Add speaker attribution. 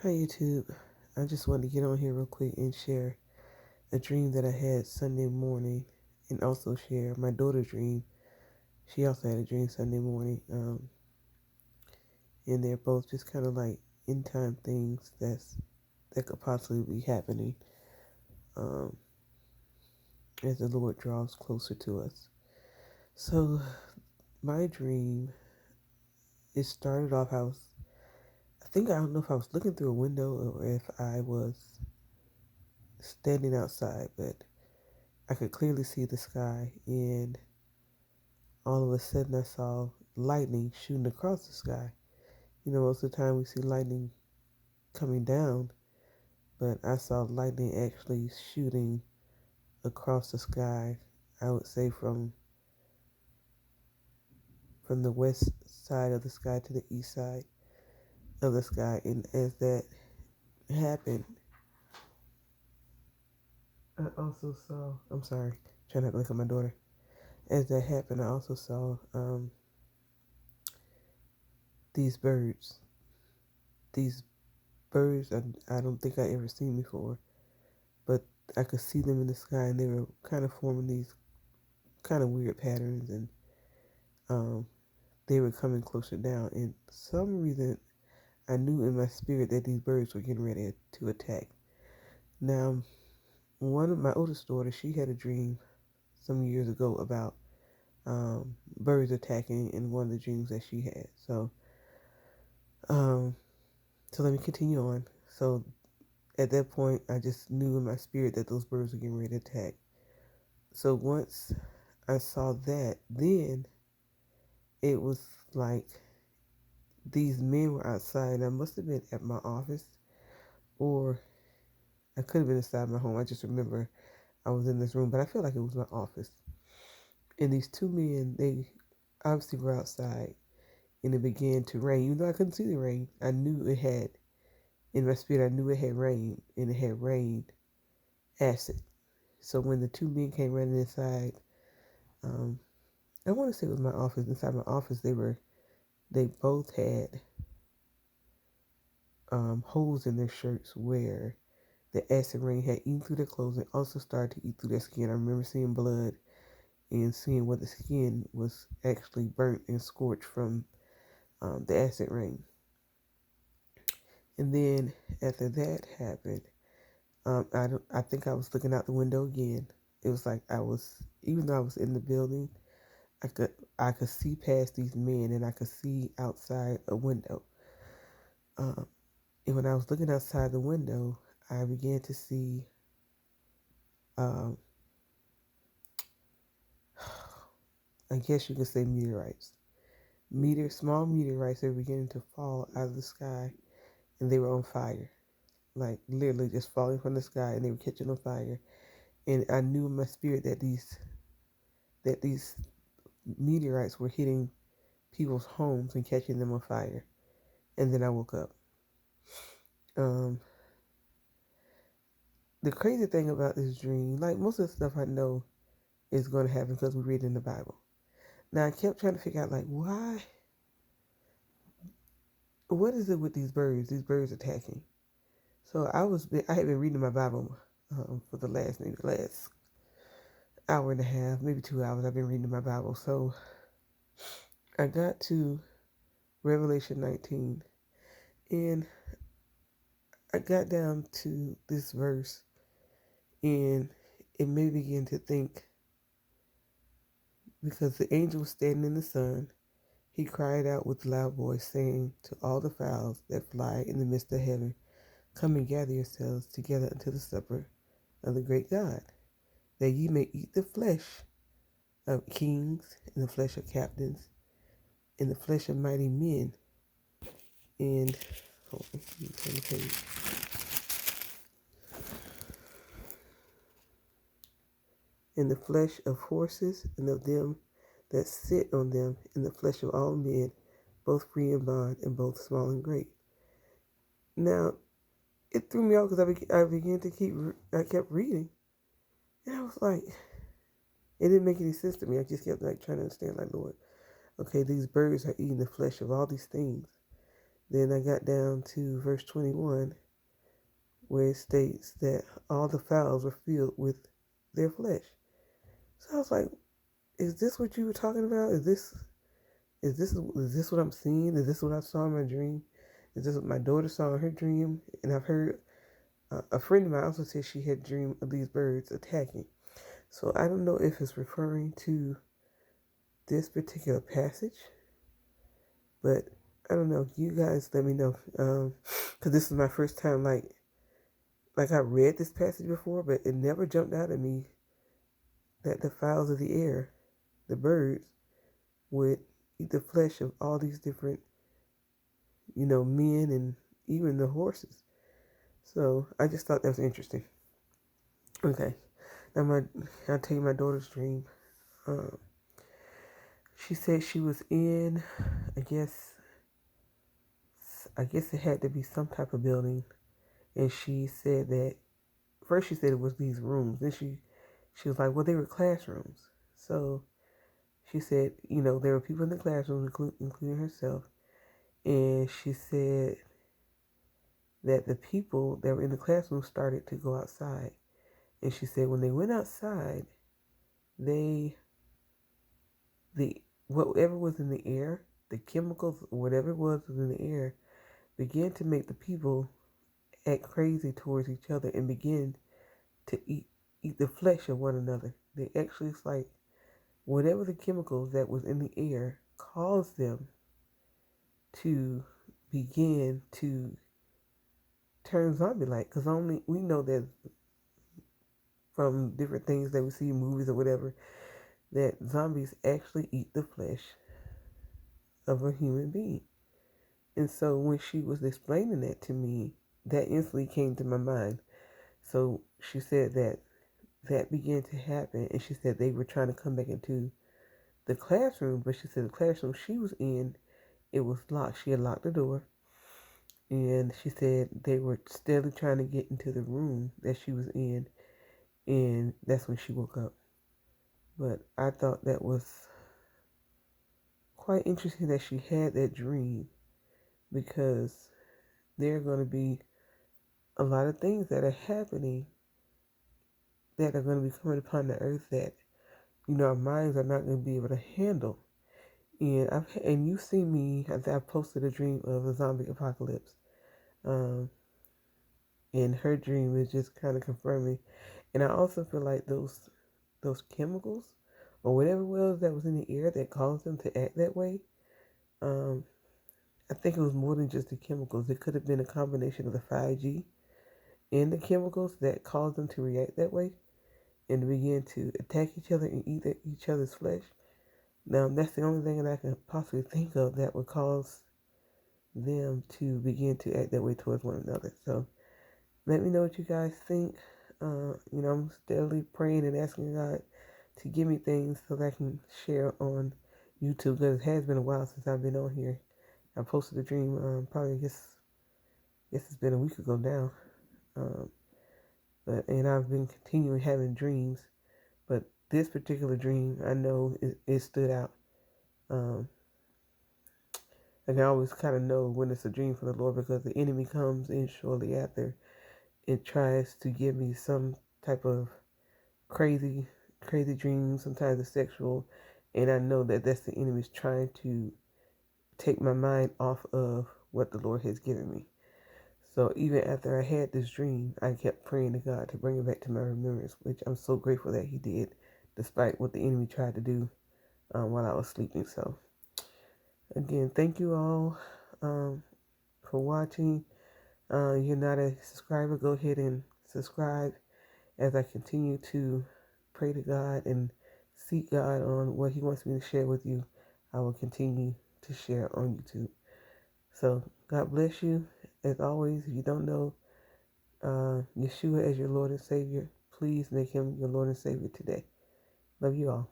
Speaker 1: Hi YouTube. I just wanted to get on here real quick and share a dream that I had Sunday morning and also share my daughter's dream. She also had a dream Sunday morning. And they're both just kind of like in time things that could possibly be happening um, as the Lord draws closer to us. So my dream, it started off, I don't know if I was looking through a window or if I was standing outside, but I could clearly see the sky, and all of a sudden I saw lightning shooting across the sky. Most of the time we see lightning coming down, but I saw lightning actually shooting across the sky. I would say from the west side of the sky to the east side of the sky. And as that happened, I also saw, I'm sorry, trying not to look at my daughter. As that happened, I also saw these birds. These birds I don't think I ever seen before, but I could see them in the sky, and they were kind of forming these kind of weird patterns, and um, they were coming closer down. And for some reason, I knew in my spirit that these birds were getting ready to attack. Now, one of my oldest daughters, she had a dream some years ago about birds attacking in one of the dreams that she had. Um, so let me continue on. So at that point, I just knew in my spirit that those birds were getting ready to attack. So once I saw that, then it was like these men were outside. I must have been at my office, or I could have been inside my home. I just remember I was in this room, but I feel like it was my office. And these two men, they obviously were outside, and it began to rain. Even though I couldn't see the rain, I knew it had, in my spirit, I knew it had rained, and it had rained acid. So when the two men came running inside, um, I want to say it was my office. Inside my office, they both had holes in their shirts where the acid rain had eaten through their clothes and also started to eat through their skin. I remember seeing blood and seeing where the skin was actually burnt and scorched from the acid rain. And then after that happened, I think I was looking out the window again. It was like even though I was in the building, I could see past these men, and I could see outside a window. Um, and when I was looking outside the window, I began to see um, I guess you could say meteorites. Small meteorites, they were beginning to fall out of the sky, and they were on fire. Like literally just falling from the sky, and they were catching on fire. And I knew in my spirit that these meteorites were hitting people's homes and catching them on fire. And then I woke up. Um, the crazy thing about this dream, like most of the stuff I know is going to happen because we read in the Bible. Now I kept trying to figure out like why, what is it with these birds? These birds attacking. So I had been reading my Bible for the last hour and a half, maybe 2 hours. I've been reading my Bible. So I got to Revelation 19, and I got down to this verse, and it made me begin to think, because the angel was standing in the sun. He cried out with a loud voice, saying to all the fowls that fly in the midst of heaven, come and gather yourselves together unto the supper of the great God, that ye may eat the flesh of kings, and the flesh of captains, and the flesh of mighty men, and hold on, let me turn the page. And the flesh of horses, and of them that sit on them, and the flesh of all men, both free and bond, and both small and great. Now, it threw me off because I kept reading, and I was like, it didn't make any sense to me. I just kept like trying to understand, like, Lord, okay, these birds are eating the flesh of all these things. Then I got down to verse 21, where it states that all the fowls were filled with their flesh. So I was like, is this what you were talking about? Is this what I'm seeing? Is this what I saw in my dream? Is this what my daughter saw in her dream? And I've heard a friend of mine also said she had dreamed of these birds attacking. So I don't know if it's referring to this particular passage, but I don't know. You guys let me know, because this is my first time like I read this passage before, but it never jumped out at me that the fowls of the air, the birds, would eat the flesh of all these different, men and even the horses. So I just thought that was interesting. Okay, now I'll tell you my daughter's dream. Um, she said she was in, I guess, it had to be some type of building, and she said that first she said it was these rooms. Then she was like, well, they were classrooms. So she said, there were people in the classroom, including herself, and she said that the people that were in the classroom started to go outside. And she said when they went outside, the whatever was in the air, the chemicals, whatever it was in the air, began to make the people act crazy towards each other and begin to eat the flesh of one another. They actually, it's like whatever the chemicals that was in the air caused them to begin to turn zombie-like. Because only we know that from different things that we see in movies or whatever, that zombies actually eat the flesh of a human being. And so when she was explaining that to me, that instantly came to my mind. So she said that began to happen, and she said they were trying to come back into the classroom, but she said the classroom she was in, it was locked. She had locked the door, and she said they were steadily trying to get into the room that she was in, and that's when she woke up. But I thought that was quite interesting that she had that dream, because there are going to be a lot of things that are happening that are going to be coming upon the earth that our minds are not going to be able to handle. And you've seen me, as I posted a dream of a zombie apocalypse, and her dream is just kind of confirming. And I also feel like those chemicals or whatever it was that was in the air that caused them to act that way. I think it was more than just the chemicals. It could have been a combination of the 5G and the chemicals that caused them to react that way and to begin to attack each other and eat each other's flesh. Now, that's the only thing that I can possibly think of that would cause them to begin to act that way towards one another. So let me know what you guys think. I'm steadily praying and asking God to give me things so that I can share on YouTube, because it has been a while since I've been on here. I posted a dream, probably I guess it's been a week ago now. And I've been continuing having dreams, but this particular dream, I know it stood out. I can always kind of know when it's a dream from the Lord, because the enemy comes in shortly after and tries to give me some type of crazy dreams. Sometimes it's sexual, and I know that that's the enemy's trying to take my mind off of what the Lord has given me. So even after I had this dream, I kept praying to God to bring it back to my remembrance, which I'm so grateful that He did, despite what the enemy tried to do while I was sleeping. So again, thank you all for watching. You're not a subscriber, go ahead and subscribe as I continue to pray to God and seek God on what He wants me to share with you. I will continue to share on YouTube. So God bless you. As always, if you don't know Yeshua as your Lord and Savior, please make Him your Lord and Savior today. Love you all.